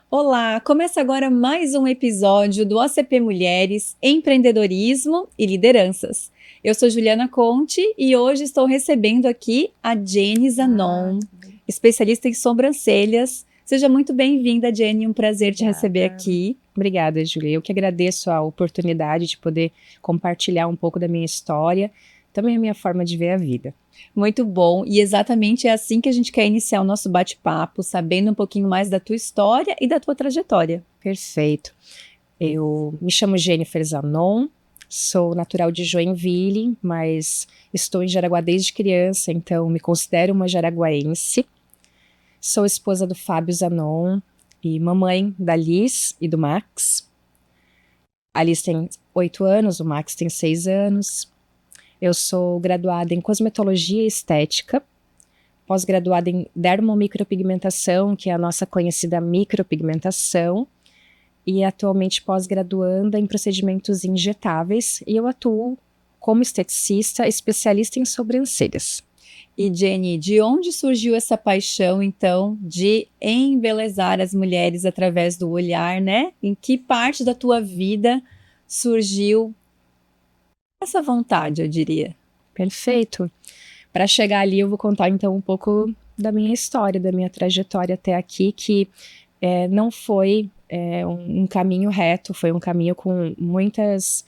Olá, começa agora mais um episódio do OCP Mulheres, Empreendedorismo e Lideranças. Eu sou Juliana Conte e hoje estou recebendo aqui a Jenny Zanon, especialista em sobrancelhas. Seja muito bem-vinda, Jenny, um prazer te receber aqui. Obrigada, Julia. Eu que agradeço a oportunidade de poder compartilhar um pouco da minha história, também a minha forma de ver a vida. Muito bom, e exatamente é assim que a gente quer iniciar o nosso bate-papo, sabendo um pouquinho mais da tua história e da tua trajetória. Perfeito. Eu me chamo Jennifer Zanon, sou natural de Joinville, mas estou em Jaraguá desde criança, então me considero uma jaraguaense. Sou esposa do Fábio Zanon e mamãe da Liz e do Max. A Liz tem 8 anos, o Max tem 6 anos. Eu sou graduada em cosmetologia e estética, pós-graduada em dermomicropigmentação, que é a nossa conhecida micropigmentação, e atualmente pós-graduanda em procedimentos injetáveis, e eu atuo como esteticista, especialista em sobrancelhas. E Jenny, de onde surgiu essa paixão, então, de embelezar as mulheres através do olhar, né? Em que parte da tua vida surgiu essa vontade, eu diria? Perfeito. Para chegar ali, eu vou contar então um pouco da minha história, da minha trajetória até aqui, que não foi um caminho reto, foi um caminho com muitas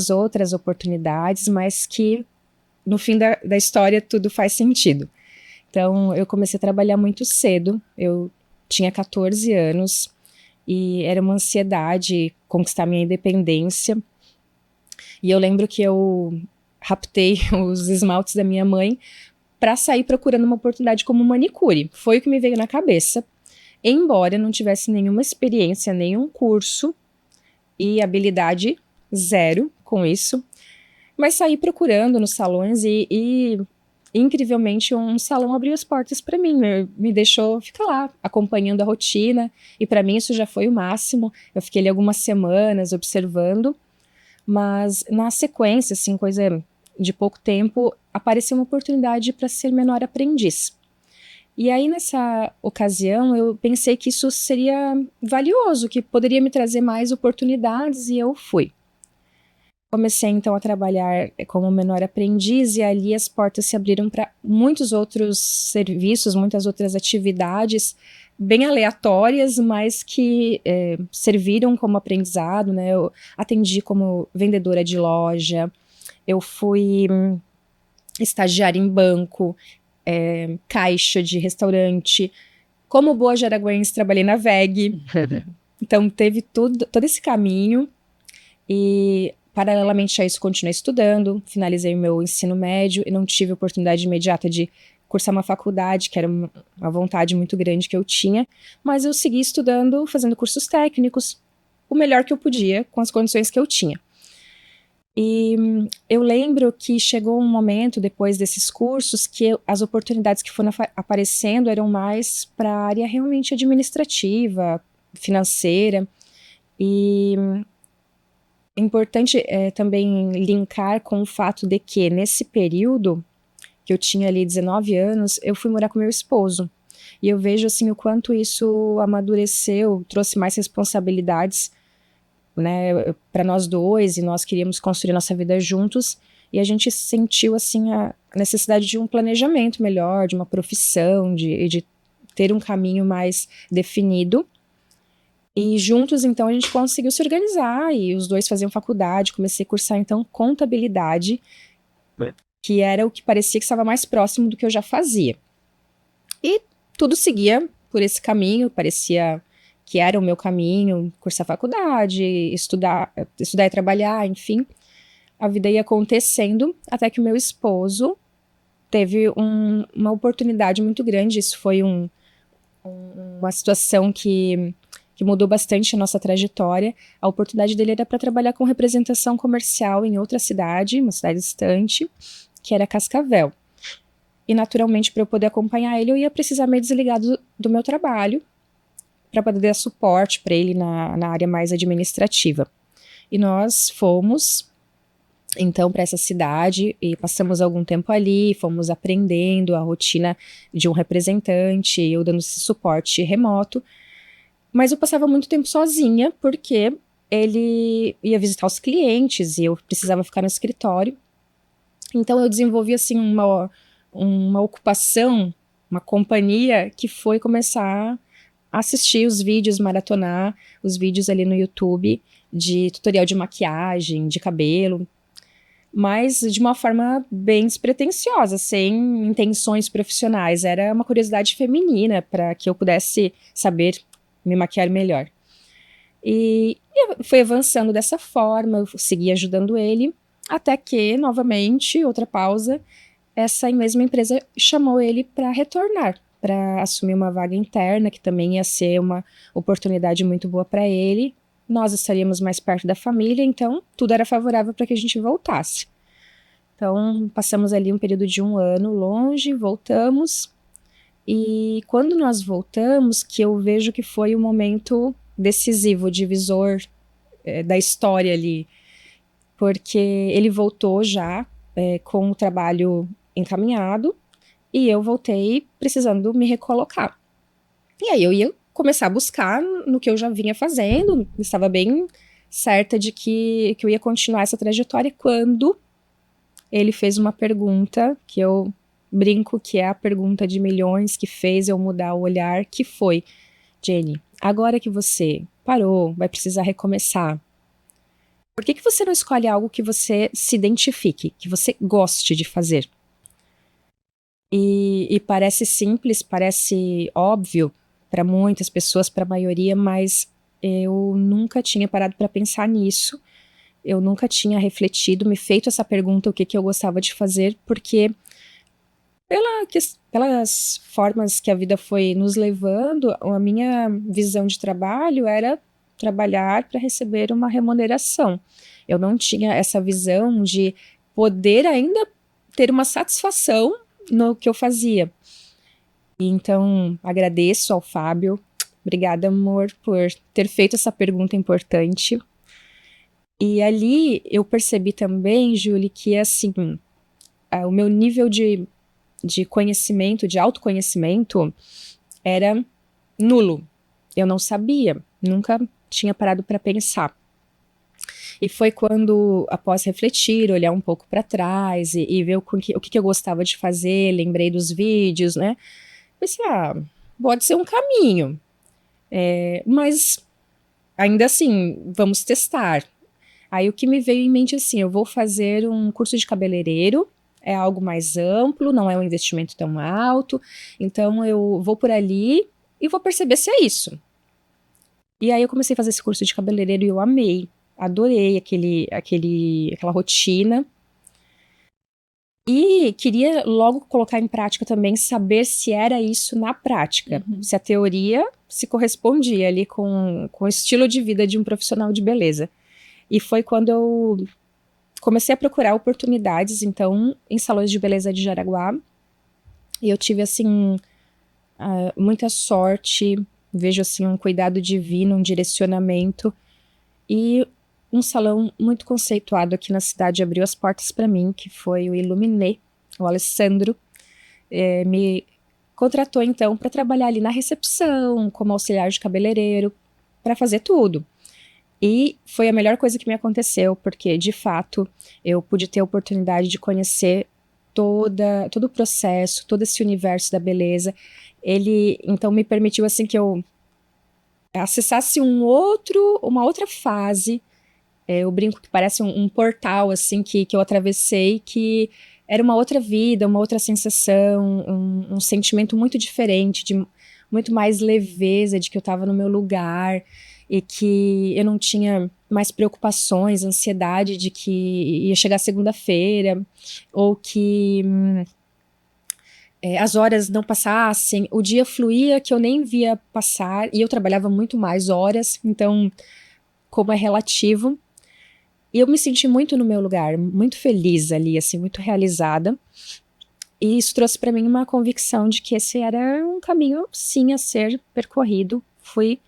outras oportunidades, mas que no fim da história tudo faz sentido. Então, eu comecei a trabalhar muito cedo, eu tinha 14 anos e era uma ansiedade conquistar minha independência. E eu lembro que eu raptei os esmaltes da minha mãe para sair procurando uma oportunidade como manicure. Foi o que me veio na cabeça. Embora eu não tivesse nenhuma experiência, nenhum curso e habilidade zero com isso, mas saí procurando nos salões e incrivelmente um salão abriu as portas para mim, me deixou ficar lá acompanhando a rotina e para mim isso já foi o máximo. Eu fiquei ali algumas semanas observando, mas na sequência, assim, coisa de pouco tempo, apareceu uma oportunidade para ser menor aprendiz. E aí, nessa ocasião, eu pensei que isso seria valioso, que poderia me trazer mais oportunidades, e eu fui. Comecei, então, a trabalhar como menor aprendiz, e ali as portas se abriram para muitos outros serviços, muitas outras atividades, bem aleatórias, mas que serviram como aprendizado, né? Eu atendi como vendedora de loja, eu fui estagiária em banco, caixa de restaurante. Como boa jaraguense, trabalhei na VEG. Então, teve todo esse caminho. E, paralelamente a isso, continuei estudando. Finalizei o meu ensino médio e não tive oportunidade imediata de cursar uma faculdade, que era uma vontade muito grande que eu tinha. Mas eu segui estudando, fazendo cursos técnicos, o melhor que eu podia, com as condições que eu tinha. E eu lembro que chegou um momento, depois desses cursos, que as oportunidades que foram aparecendo eram mais para a área realmente administrativa, financeira. E é importante também linkar com o fato de que, nesse período, que eu tinha ali 19 anos, eu fui morar com meu esposo. E eu vejo assim o quanto isso amadureceu, trouxe mais responsabilidades, né, para nós dois, e nós queríamos construir nossa vida juntos, e a gente sentiu assim a necessidade de um planejamento melhor, de uma profissão, de ter um caminho mais definido. E juntos, então, a gente conseguiu se organizar, e os dois faziam faculdade. Comecei a cursar, então, contabilidade, que era o que parecia que estava mais próximo do que eu já fazia. E tudo seguia por esse caminho, parecia que era o meu caminho, cursar faculdade, estudar e trabalhar, enfim. A vida ia acontecendo até que o meu esposo teve uma oportunidade muito grande. Isso foi uma situação que mudou bastante a nossa trajetória. A oportunidade dele era para trabalhar com representação comercial em outra cidade, uma cidade distante, que era Cascavel. E, naturalmente, para eu poder acompanhar ele, eu ia precisar me desligar do meu trabalho para poder dar suporte para ele na área mais administrativa. E nós fomos, então, para essa cidade e passamos algum tempo ali, fomos aprendendo a rotina de um representante, eu dando esse suporte remoto. Mas eu passava muito tempo sozinha, porque ele ia visitar os clientes e eu precisava ficar no escritório. Então eu desenvolvi assim uma ocupação, uma companhia que foi começar a assistir os vídeos, maratonar os vídeos ali no YouTube de tutorial de maquiagem, de cabelo, mas de uma forma bem despretensiosa, sem intenções profissionais. Era uma curiosidade feminina para que eu pudesse saber me maquiar melhor. E foi avançando dessa forma, eu segui ajudando ele, até que, novamente, outra pausa, essa mesma empresa chamou ele para retornar, para assumir uma vaga interna, que também ia ser uma oportunidade muito boa para ele. Nós estaríamos mais perto da família, então tudo era favorável para que a gente voltasse. Então, passamos ali um período de 1 ano longe, voltamos, e quando nós voltamos, que eu vejo que foi o momento decisivo, divisor da história ali, porque ele voltou já com o trabalho encaminhado e eu voltei precisando me recolocar. E aí eu ia começar a buscar no que eu já vinha fazendo, estava bem certa de que eu ia continuar essa trajetória quando ele fez uma pergunta que eu brinco que é a pergunta de milhões que fez eu mudar o olhar, que foi: Jenny, agora que você parou, vai precisar recomeçar, por que você não escolhe algo que você se identifique, que você goste de fazer? E parece simples, parece óbvio para muitas pessoas, para a maioria, mas eu nunca tinha parado para pensar nisso. Eu nunca tinha refletido, me feito essa pergunta, o que eu gostava de fazer, porque pelas formas que a vida foi nos levando, a minha visão de trabalho era trabalhar para receber uma remuneração. Eu não tinha essa visão de poder ainda ter uma satisfação no que eu fazia. E então, agradeço ao Fábio. Obrigada, amor, por ter feito essa pergunta importante. E ali eu percebi também, Julie, que assim, o meu nível de conhecimento, de autoconhecimento, era nulo. Eu não sabia, nunca tinha parado para pensar. E foi quando, após refletir, olhar um pouco para trás e ver o que eu gostava de fazer, lembrei dos vídeos, né? Pensei, pode ser um caminho, mas ainda assim, vamos testar. Aí o que me veio em mente assim, eu vou fazer um curso de cabeleireiro, é algo mais amplo, não é um investimento tão alto, então eu vou por ali e vou perceber se é isso. E aí eu comecei a fazer esse curso de cabeleireiro e eu amei, adorei aquela rotina. E queria logo colocar em prática também, saber se era isso na prática, se a teoria se correspondia ali com o estilo de vida de um profissional de beleza. E foi quando eu comecei a procurar oportunidades, então, em salões de beleza de Jaraguá. E eu tive, assim, muita sorte, vejo, assim, um cuidado divino, um direcionamento. E um salão muito conceituado aqui na cidade abriu as portas para mim, que foi o Illuminé, o Alessandro. Me contratou, então, para trabalhar ali na recepção, como auxiliar de cabeleireiro, para fazer tudo. E foi a melhor coisa que me aconteceu, porque, de fato, eu pude ter a oportunidade de conhecer todo o processo, todo esse universo da beleza. Ele, então, me permitiu, assim, que eu acessasse uma outra fase. Eu brinco que parece um portal, assim, que eu atravessei, que era uma outra vida, uma outra sensação, um sentimento muito diferente, de muito mais leveza, de que eu estava no meu lugar, e que eu não tinha mais preocupações, ansiedade de que ia chegar segunda-feira, ou que as horas não passassem, o dia fluía que eu nem via passar, e eu trabalhava muito mais horas, então, como é relativo, e eu me senti muito no meu lugar, muito feliz ali, assim, muito realizada, e isso trouxe para mim uma convicção de que esse era um caminho, sim, a ser percorrido. Fui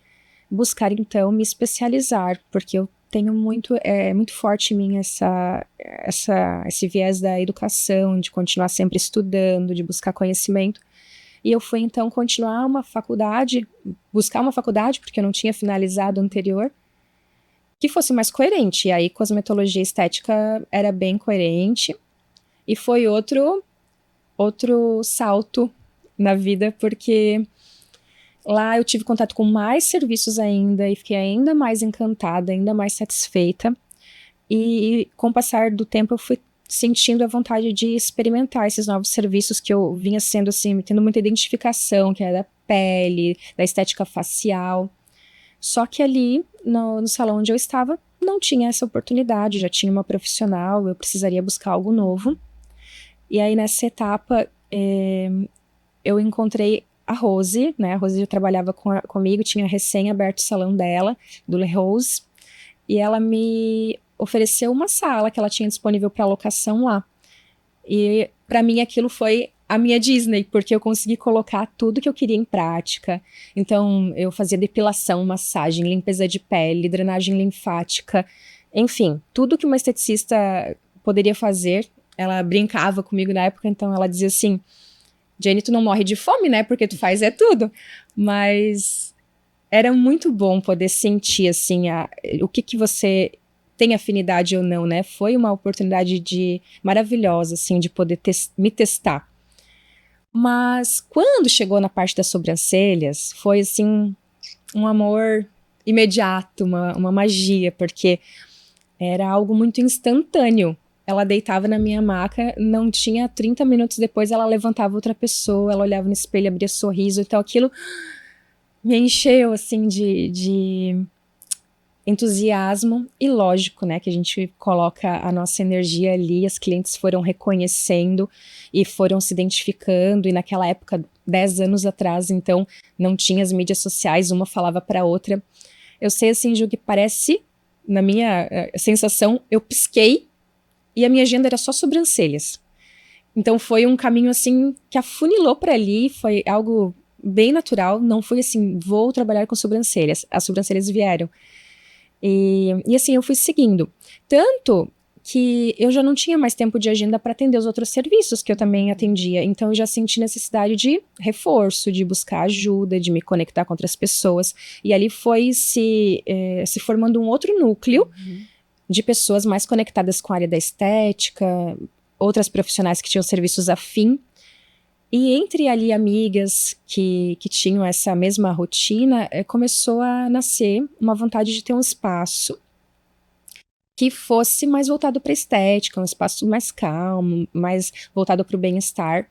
buscar, então, me especializar, porque eu tenho muito forte em mim esse viés da educação, de continuar sempre estudando, de buscar conhecimento. E eu fui, então, buscar uma faculdade, porque eu não tinha finalizado a anterior, que fosse mais coerente. E aí, cosmetologia e estética era bem coerente. E foi outro salto na vida, porque lá eu tive contato com mais serviços ainda e fiquei ainda mais encantada, ainda mais satisfeita. E com o passar do tempo eu fui sentindo a vontade de experimentar esses novos serviços que eu vinha sendo assim, tendo muita identificação, que era da pele, da estética facial. Só que ali, no salão onde eu estava, não tinha essa oportunidade, já tinha uma profissional, eu precisaria buscar algo novo. E aí, nessa etapa, eu encontrei a Rose, né? A Rose já trabalhava comigo, tinha recém aberto o salão dela, do Le Rose, e ela me ofereceu uma sala que ela tinha disponível para locação lá. E para mim aquilo foi a minha Disney, porque eu consegui colocar tudo que eu queria em prática. Então eu fazia depilação, massagem, limpeza de pele, drenagem linfática, enfim, tudo que uma esteticista poderia fazer. Ela brincava comigo na época, então ela dizia assim: Jenny, tu não morre de fome, né? Porque tu faz tudo. Mas era muito bom poder sentir, assim, o que você tem afinidade ou não, né? Foi uma oportunidade maravilhosa, assim, de poder me testar. Mas quando chegou na parte das sobrancelhas, foi, assim, um amor imediato, uma magia, porque era algo muito instantâneo. Ela deitava na minha maca, não tinha 30 minutos depois, ela levantava outra pessoa, ela olhava no espelho, abria sorriso, então aquilo me encheu, assim, de entusiasmo, e lógico, né, que a gente coloca a nossa energia ali, as clientes foram reconhecendo e foram se identificando, e naquela época, 10 anos atrás, então, não tinha as mídias sociais, uma falava para outra. Eu sei, assim, Ju, que parece, na minha sensação, eu pisquei e a minha agenda era só sobrancelhas. Então foi um caminho, assim, que afunilou para ali, foi algo bem natural, não foi assim, vou trabalhar com sobrancelhas, as sobrancelhas vieram. E assim, eu fui seguindo. Tanto que eu já não tinha mais tempo de agenda para atender os outros serviços que eu também atendia. Então eu já senti necessidade de reforço, de buscar ajuda, de me conectar com outras pessoas. E ali foi se formando um outro núcleo de pessoas mais conectadas com a área da estética, outras profissionais que tinham serviços afim. E entre ali amigas que tinham essa mesma rotina, começou a nascer uma vontade de ter um espaço que fosse mais voltado para a estética, um espaço mais calmo, mais voltado para o bem-estar.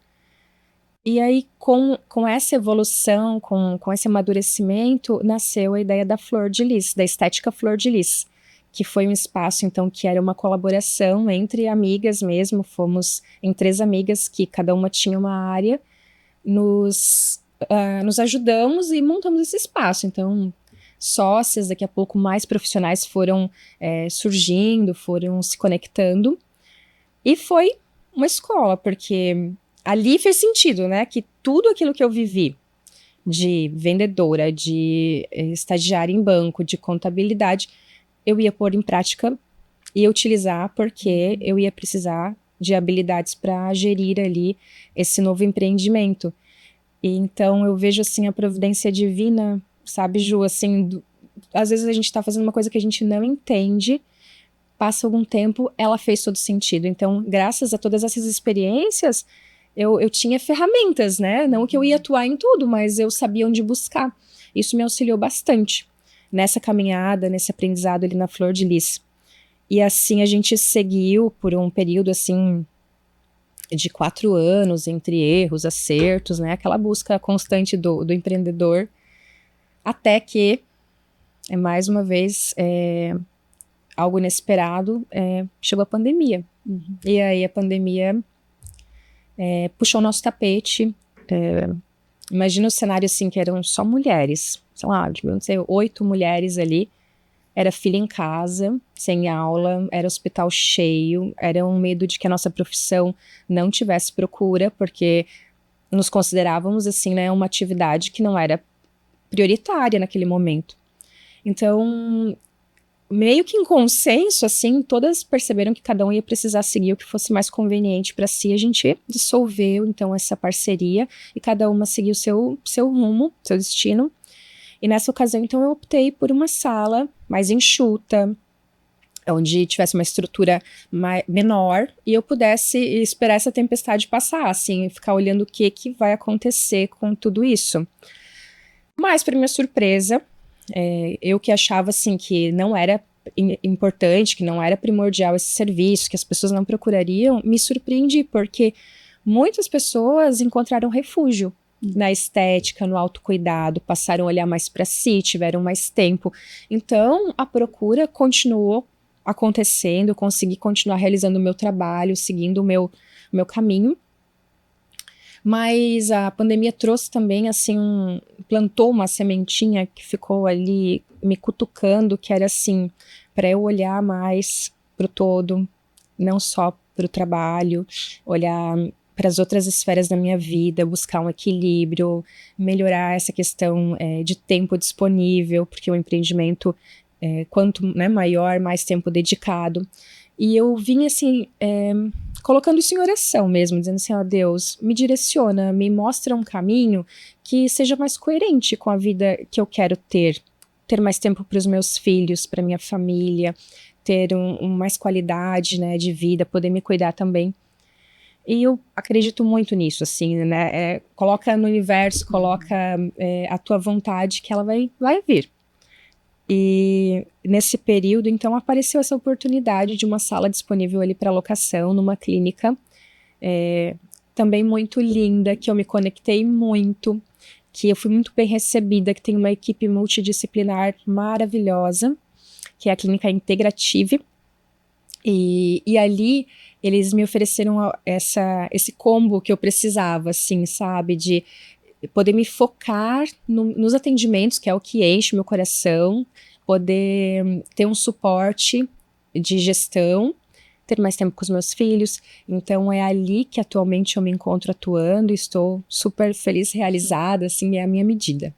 E aí, com essa evolução, com esse amadurecimento, nasceu a ideia da Flor de Lis, da estética Flor de Lis, que foi um espaço, então, que era uma colaboração entre amigas mesmo, fomos em 3 amigas que cada uma tinha uma área, nos ajudamos e montamos esse espaço. Então, sócias, daqui a pouco mais profissionais foram surgindo, foram se conectando, e foi uma escola, porque ali fez sentido, né, que tudo aquilo que eu vivi, de vendedora, de estagiária em banco, de contabilidade, eu ia pôr em prática e utilizar, porque eu ia precisar de habilidades para gerir ali esse novo empreendimento. E então eu vejo, assim, a providência divina, sabe, Ju, assim, às vezes a gente tá fazendo uma coisa que a gente não entende, passa algum tempo, ela fez todo sentido. Então, graças a todas essas experiências, eu tinha ferramentas, né, não que eu ia atuar em tudo, mas eu sabia onde buscar. Isso me auxiliou bastante nessa caminhada, nesse aprendizado ali na Flor de Lis. E assim a gente seguiu por um período, assim, de 4 anos, entre erros, acertos, né, aquela busca constante do empreendedor, até que, mais uma vez, algo inesperado, chegou a pandemia. E aí a pandemia puxou o nosso tapete. Imagina o cenário, assim, que eram só mulheres, sei lá, não sei, 8 mulheres ali, era filha em casa, sem aula, era hospital cheio, era um medo de que a nossa profissão não tivesse procura, porque nos considerávamos, assim, né, uma atividade que não era prioritária naquele momento. Então, meio que em consenso, assim, todas perceberam que cada um ia precisar seguir o que fosse mais conveniente para si. A gente dissolveu, então, essa parceria e cada uma seguiu seu rumo, seu destino. E nessa ocasião, então, eu optei por uma sala mais enxuta, onde tivesse uma estrutura menor e eu pudesse esperar essa tempestade passar, assim, e ficar olhando o que vai acontecer com tudo isso. Mas, para minha surpresa, eu que achava, assim, que não era importante, que não era primordial esse serviço, que as pessoas não procurariam, me surpreendi, porque muitas pessoas encontraram refúgio na estética, no autocuidado, passaram a olhar mais para si, tiveram mais tempo. Então, a procura continuou acontecendo, eu consegui continuar realizando o meu trabalho, seguindo o meu caminho. Mas a pandemia trouxe também, assim, plantou uma sementinha que ficou ali me cutucando, que era assim, para eu olhar mais para o todo, não só para o trabalho, olhar para as outras esferas da minha vida, buscar um equilíbrio, melhorar essa questão de tempo disponível, porque o empreendimento, quanto, né, maior, mais tempo dedicado. E eu vim assim, colocando isso em oração mesmo, dizendo assim, ó Deus, me direciona, me mostra um caminho que seja mais coerente com a vida que eu quero ter mais tempo para os meus filhos, para minha família, ter mais qualidade, né, de vida, poder me cuidar também. E eu acredito muito nisso, assim, né, coloca no universo, coloca a tua vontade que ela vai vir. E nesse período, então, apareceu essa oportunidade de uma sala disponível ali para locação, numa clínica também muito linda, que eu me conectei muito, que eu fui muito bem recebida, que tem uma equipe multidisciplinar maravilhosa, que é a Clínica Integrative. E ali eles me ofereceram esse combo que eu precisava, assim, sabe, de poder me focar nos atendimentos, que é o que enche meu coração, poder ter um suporte de gestão, ter mais tempo com os meus filhos. Então é ali que atualmente eu me encontro atuando e estou super feliz, realizada, assim, é a minha medida.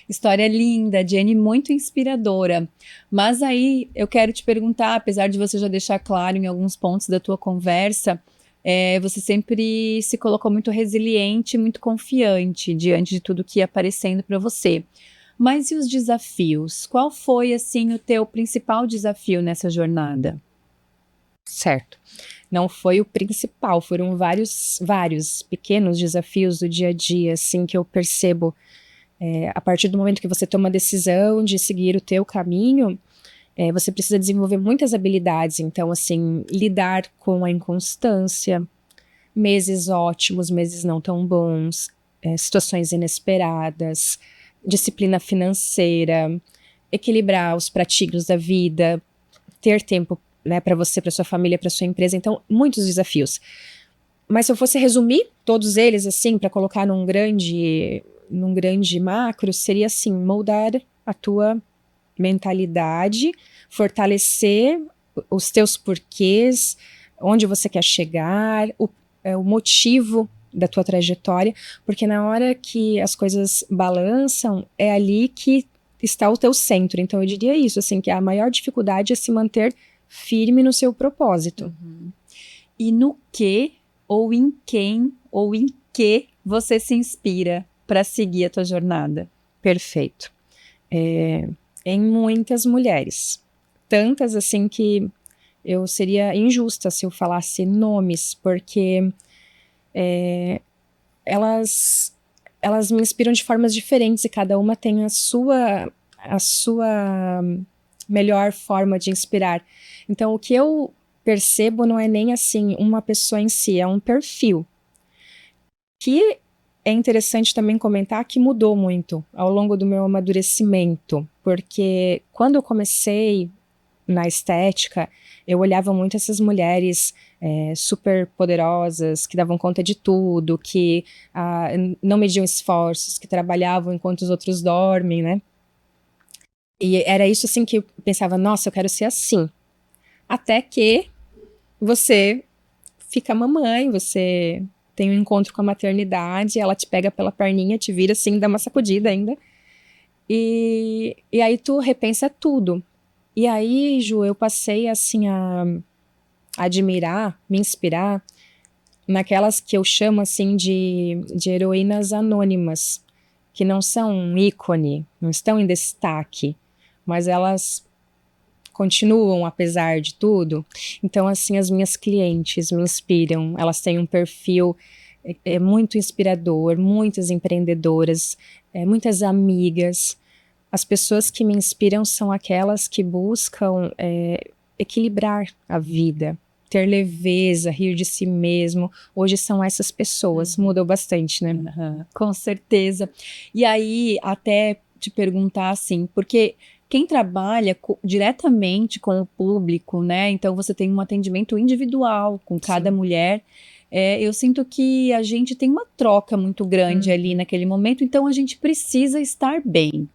História linda, Jenny, muito inspiradora. Mas aí eu quero te perguntar, apesar de você já deixar claro em alguns pontos da tua conversa, você sempre se colocou muito resiliente, muito confiante diante de tudo que ia aparecendo para você. Mas e os desafios? Qual foi, assim, o teu principal desafio nessa jornada? Certo. Não foi o principal, foram vários pequenos desafios do dia a dia, assim, que eu percebo a partir do momento que você toma a decisão de seguir o teu caminho, você precisa desenvolver muitas habilidades. Então, assim, lidar com a inconstância, meses ótimos, meses não tão bons, situações inesperadas, disciplina financeira, equilibrar os pratinhos da vida, ter tempo, né, para você, para sua família, para sua empresa. Então, muitos desafios. Mas se eu fosse resumir todos eles, assim, para colocar num grande macro, seria assim, moldar a tua mentalidade, fortalecer os teus porquês, onde você quer chegar, o motivo da tua trajetória, porque na hora que as coisas balançam, é ali que está o teu centro. Então eu diria isso, assim, que a maior dificuldade é se manter firme no seu propósito. E no que, ou em quem, ou em que você se inspira para seguir a tua jornada? Perfeito. Em muitas mulheres. Tantas, assim, que eu seria injusta se eu falasse nomes, porque elas me inspiram de formas diferentes e cada uma tem a sua melhor forma de inspirar. Então, o que eu percebo não é nem, assim, uma pessoa em si, é um perfil. Que é interessante também comentar que mudou muito ao longo do meu amadurecimento, porque quando eu comecei na estética, eu olhava muito essas mulheres super poderosas, que davam conta de tudo, que não mediam esforços, que trabalhavam enquanto os outros dormem, né? E era isso, assim, que eu pensava, nossa, eu quero ser assim. Até que você fica mamãe, você tem um encontro com a maternidade, ela te pega pela perninha, te vira assim, dá uma sacudida ainda. E aí tu repensa tudo. E aí, Ju, eu passei assim a admirar, me inspirar naquelas que eu chamo assim de heroínas anônimas, que não são um ícone, não estão em destaque, mas elas continuam apesar de tudo. Então, assim, as minhas clientes me inspiram, elas têm um perfil muito inspirador, muitas empreendedoras, muitas amigas. As pessoas que me inspiram são aquelas que buscam equilibrar a vida, ter leveza, rir de si mesmo. Hoje são essas pessoas, mudou bastante, né? Com certeza. E aí, até te perguntar assim, porque quem trabalha diretamente com o público, né? Então você tem um atendimento individual com cada mulher. Eu sinto que a gente tem uma troca muito grande ali naquele momento, então a gente precisa estar bem.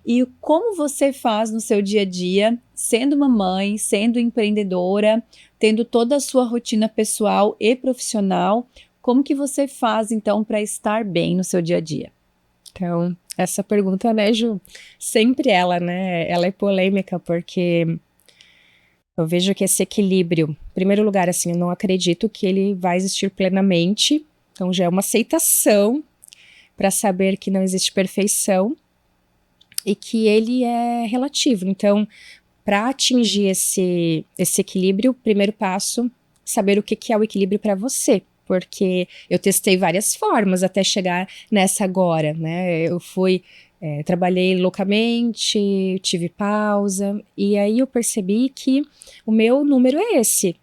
E como você faz no seu dia a dia, sendo mamãe, sendo empreendedora, tendo toda a sua rotina pessoal e profissional, como que você faz então para estar bem no seu dia a dia? Então, essa pergunta, né, Ju, sempre ela, né, ela é polêmica porque eu vejo que esse equilíbrio, em primeiro lugar, assim, eu não acredito que ele vai existir plenamente, então já é uma aceitação para saber que não existe perfeição e que ele é relativo. Então, para atingir esse equilíbrio, o primeiro passo, saber o que é o equilíbrio para você, porque eu testei várias formas até chegar nessa agora, né? Eu trabalhei loucamente, tive pausa, e aí eu percebi que o meu número é esse,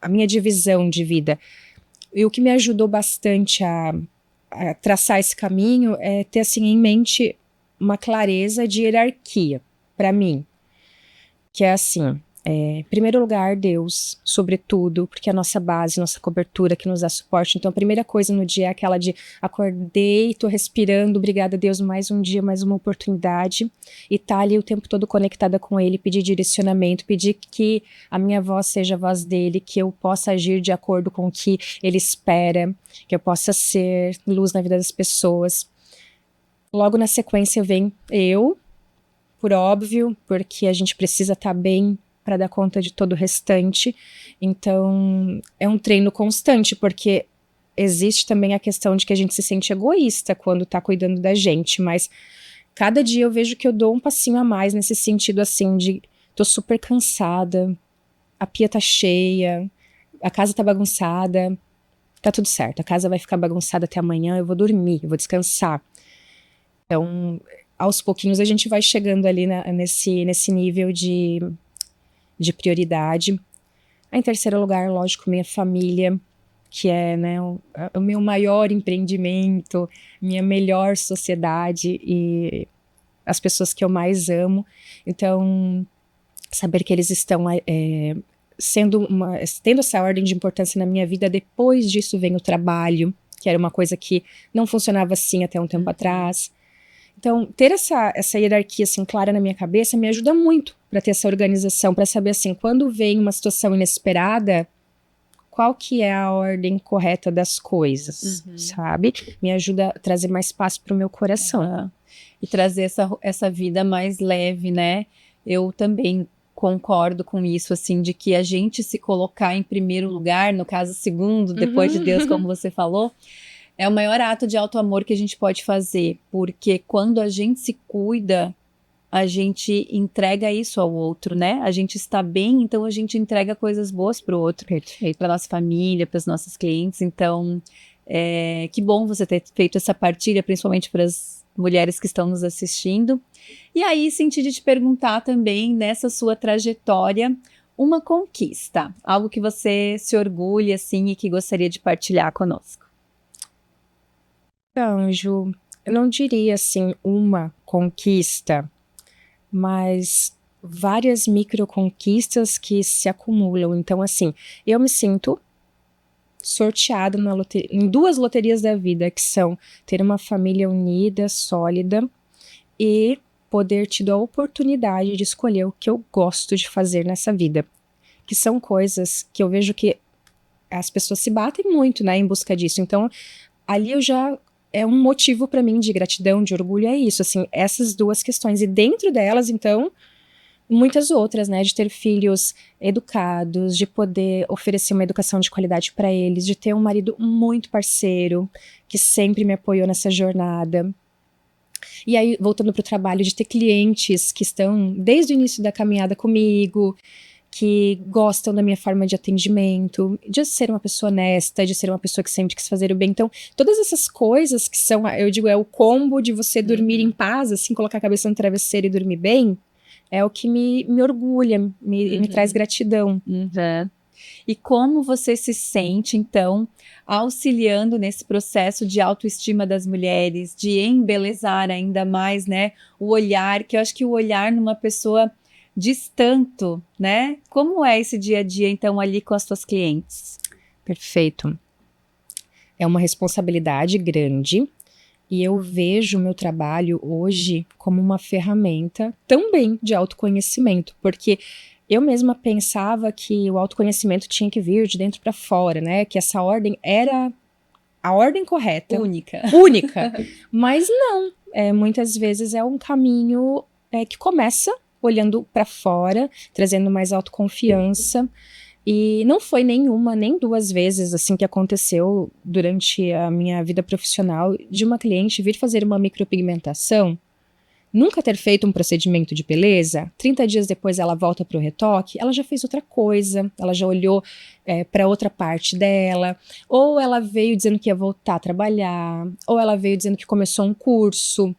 a minha divisão de vida. E o que me ajudou bastante a traçar esse caminho é ter assim em mente uma clareza de hierarquia para mim, que é assim, em primeiro lugar, Deus, sobretudo, porque é a nossa base, nossa cobertura que nos dá suporte. Então a primeira coisa no dia é aquela de acordei, tô respirando, obrigada Deus, mais um dia, mais uma oportunidade, e tá ali o tempo todo conectada com Ele, pedir direcionamento, pedir que a minha voz seja a voz dele, que eu possa agir de acordo com o que Ele espera, que eu possa ser luz na vida das pessoas. Logo na sequência vem eu, por óbvio, porque a gente precisa estar bem para dar conta de todo o restante. Então, é um treino constante, porque existe também a questão de que a gente se sente egoísta quando tá cuidando da gente, mas cada dia eu vejo que eu dou um passinho a mais nesse sentido, assim, de tô super cansada, a pia tá cheia, a casa tá bagunçada, tá tudo certo, a casa vai ficar bagunçada até amanhã, eu vou dormir, eu vou descansar. Então, aos pouquinhos a gente vai chegando ali nesse nível de prioridade. Em terceiro lugar, lógico, minha família, que é, né, o meu maior empreendimento, minha melhor sociedade e as pessoas que eu mais amo. Então, saber que eles estão tendo essa ordem de importância na minha vida. Depois disso vem o trabalho, que era uma coisa que não funcionava assim até um tempo atrás. Então, ter essa hierarquia assim clara na minha cabeça me ajuda muito para ter essa organização, para saber assim, quando vem uma situação inesperada, qual que é a ordem correta das coisas, sabe? Me ajuda a trazer mais paz para o meu coração. E trazer essa vida mais leve, né? Eu também concordo com isso, assim, de que a gente se colocar em primeiro lugar, no caso segundo, depois de Deus, como você falou, é o maior ato de auto-amor que a gente pode fazer, porque quando a gente se cuida, a gente entrega isso ao outro, né? A gente está bem, então a gente entrega coisas boas para o outro, para nossa família, para os nossos clientes. Então, que bom você ter feito essa partilha, principalmente para as mulheres que estão nos assistindo. E aí, senti de te perguntar também, nessa sua trajetória, uma conquista, algo que você se orgulhe, assim, e que gostaria de partilhar conosco. Então, Ju, eu não diria assim uma conquista, mas várias microconquistas que se acumulam. Então, assim, eu me sinto sorteada em duas loterias da vida, que são ter uma família unida, sólida e poder ter a oportunidade de escolher o que eu gosto de fazer nessa vida, que são coisas que eu vejo que as pessoas se batem muito, né, em busca disso. Então, ali é um motivo para mim de gratidão, de orgulho, é isso, assim, essas duas questões. E dentro delas, então, muitas outras, né, de ter filhos educados, de poder oferecer uma educação de qualidade para eles, de ter um marido muito parceiro, que sempre me apoiou nessa jornada. E aí, voltando para o trabalho, de ter clientes que estão desde o início da caminhada comigo, que gostam da minha forma de atendimento, de ser uma pessoa honesta, de ser uma pessoa que sempre quis fazer o bem. Então, todas essas coisas que são, eu digo, é o combo de você dormir em paz, assim, colocar a cabeça no travesseiro e dormir bem, é o que me orgulha, me traz gratidão. E como você se sente, então, auxiliando nesse processo de autoestima das mulheres, de embelezar ainda mais, né, o olhar, que eu acho que o olhar numa pessoa diz tanto, né? Como é esse dia a dia, então, ali com as suas clientes? Perfeito. É uma responsabilidade grande e eu vejo o meu trabalho hoje como uma ferramenta também de autoconhecimento, porque eu mesma pensava que o autoconhecimento tinha que vir de dentro para fora, né? Que essa ordem era a ordem correta. Única. Mas não. Muitas vezes é um caminho que começa olhando para fora, trazendo mais autoconfiança. E não foi nenhuma, nem duas vezes assim que aconteceu durante a minha vida profissional de uma cliente vir fazer uma micropigmentação, nunca ter feito um procedimento de beleza, 30 dias depois ela volta para o retoque, ela já fez outra coisa, ela já olhou para outra parte dela, ou ela veio dizendo que ia voltar a trabalhar, ou ela veio dizendo que começou um curso,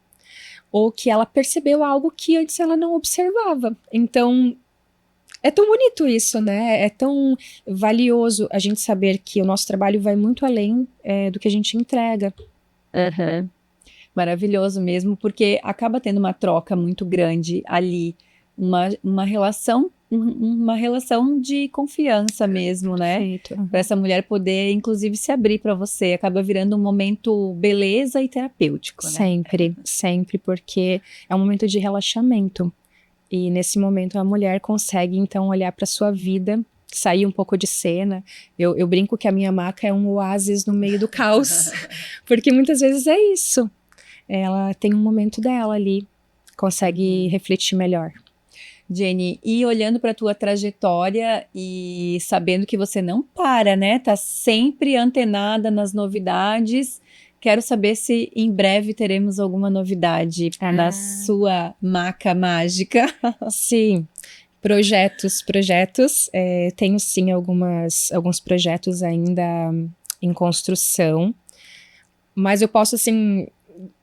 ou que ela percebeu algo que antes ela não observava. Então, é tão bonito isso, né? É tão valioso a gente saber que o nosso trabalho vai muito além do que a gente entrega. Maravilhoso mesmo, porque acaba tendo uma troca muito grande ali, uma relação de confiança mesmo, né? Para essa mulher poder, inclusive, se abrir para você. Acaba virando um momento beleza e terapêutico, né? Sempre, porque é um momento de relaxamento. E nesse momento a mulher consegue, então, olhar para sua vida, sair um pouco de cena. Eu brinco que a minha maca é um oásis no meio do caos, porque muitas vezes é isso. Ela tem um momento dela ali, consegue refletir melhor. Jenny, e olhando para a tua trajetória e sabendo que você não para, né? Tá sempre antenada nas novidades. Quero saber se em breve teremos alguma novidade na sua maca mágica. Sim, projetos. Tenho sim alguns projetos ainda em construção, mas eu posso assim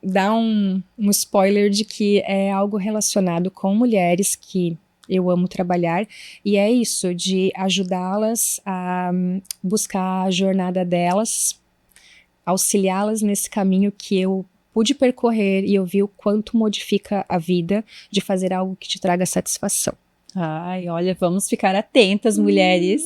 dar um spoiler de que é algo relacionado com mulheres que eu amo trabalhar, e é isso, de ajudá-las a buscar a jornada delas, auxiliá-las nesse caminho que eu pude percorrer e eu vi o quanto modifica a vida de fazer algo que te traga satisfação. Ai, olha, vamos ficar atentas, mulheres,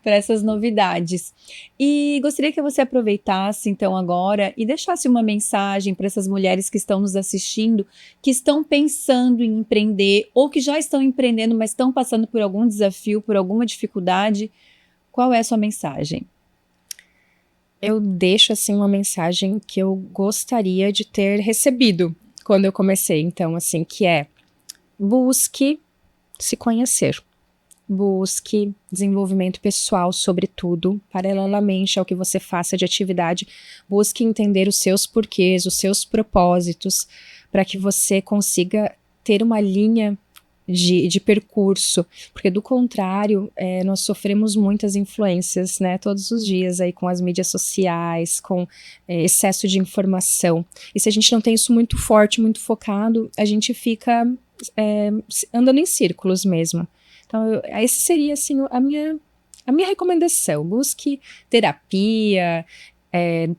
para essas novidades. E gostaria que você aproveitasse, então, agora e deixasse uma mensagem para essas mulheres que estão nos assistindo, que estão pensando em empreender ou que já estão empreendendo, mas estão passando por algum desafio, por alguma dificuldade. Qual é a sua mensagem? Eu deixo, assim, uma mensagem que eu gostaria de ter recebido quando eu comecei, então, assim, que é: busque se conhecer, busque desenvolvimento pessoal, sobretudo, paralelamente ao que você faça de atividade, busque entender os seus porquês, os seus propósitos, para que você consiga ter uma linha de percurso, porque do contrário, nós sofremos muitas influências, né, todos os dias aí com as mídias sociais, com excesso de informação, e se a gente não tem isso muito forte, muito focado, a gente fica andando em círculos mesmo. Então, esse seria assim a minha recomendação: busque terapia,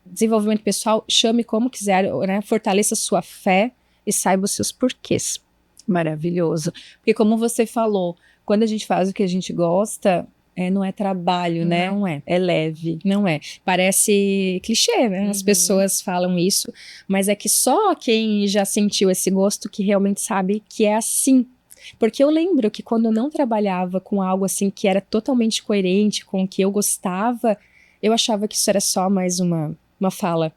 desenvolvimento pessoal, chame como quiser, né, fortaleça sua fé e saiba os seus porquês. Maravilhoso, porque como você falou, quando a gente faz o que a gente gosta, não é trabalho, né? Não é. É leve. Não é. Parece clichê, né? As pessoas falam isso, mas é que só quem já sentiu esse gosto que realmente sabe que é assim. Porque eu lembro que quando eu não trabalhava com algo assim que era totalmente coerente com o que eu gostava, eu achava que isso era só mais uma fala.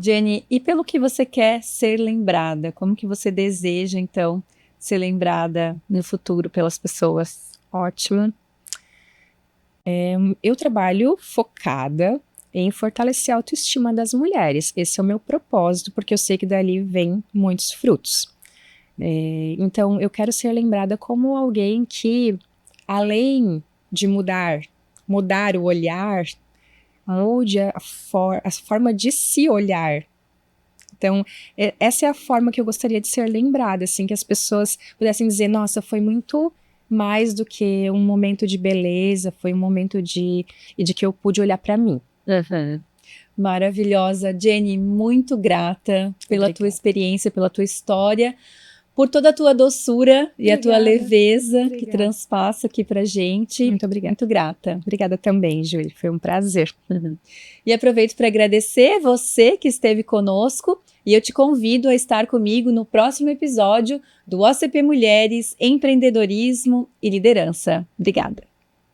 Jenny, e pelo que você quer ser lembrada? Como que você deseja, então, ser lembrada no futuro pelas pessoas? Ótimo. Eu trabalho focada em fortalecer a autoestima das mulheres. Esse é o meu propósito, porque eu sei que dali vem muitos frutos. Então, eu quero ser lembrada como alguém que, além de mudar o olhar, mude a forma de se olhar. Então, essa é a forma que eu gostaria de ser lembrada, assim, que as pessoas pudessem dizer, nossa, foi muito mais do que um momento de beleza, foi um momento de que eu pude olhar para mim. Maravilhosa. Jenny, muito grata pela tua experiência, pela tua história, por toda a tua doçura e a tua leveza que transpassa aqui pra gente. Muito obrigada. Muito grata. Obrigada também, Júlia. Foi um prazer. E aproveito para agradecer você que esteve conosco e eu te convido a estar comigo no próximo episódio do OCP Mulheres, Empreendedorismo e Liderança. Obrigada.